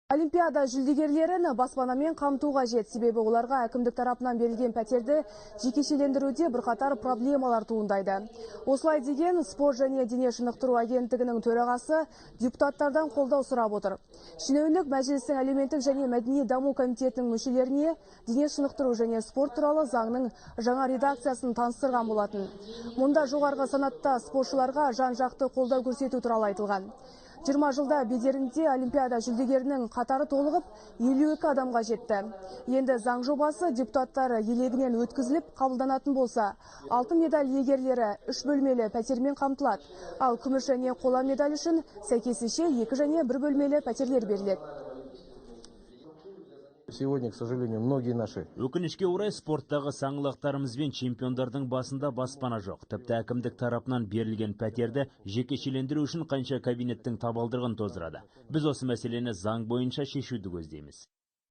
Олимпиада жүлдегерлерін баспанамен қамту қажет, себебі оларға әкімдік тарапынан берілген пәтерді жекешелендіруде бірқатар проблемалар туындайды. Осылай деген спорт және дене шынықтыру агенттігінің төрағасы депутаттардан қолдау сұрап отыр. Шенеунік мәжілістің әлеуметтік және мәдени даму комитетінің мүшелеріне дене шынықтыру және спорт туралы заңның жаңа редакциясын таныстырған болатын. Мұнда жоғарғы санатта спортшыларға жан-жақты қолдау көрсету туралы айтылған. 20 жылда бедерінде Олимпиада жүлдегерінің қатары толығып 52 адамға жетті. Енді заң жобасы депутаттар елегінен өткізіліп қабылданатын болса, алтын медаль иегерлері 3 бөлмелі пәтермен қамтылады, ал күміс және қола медаль үшін сәйкесінше 2 және 1 бөлмелі пәтерлер беріледі. Сегодня, к сожалению, многие наши. Өкінішке орай спорттағы саңлақтарымыз бен чемпиондардың басында баспана жоқ. Тіпті әкімдік тарапынан берілген пәтерді жекешелендіру үшін қанша кабинеттің табалдырығын тоздырады. Біз осы мәселені заң бойынша шешуді көздейміз.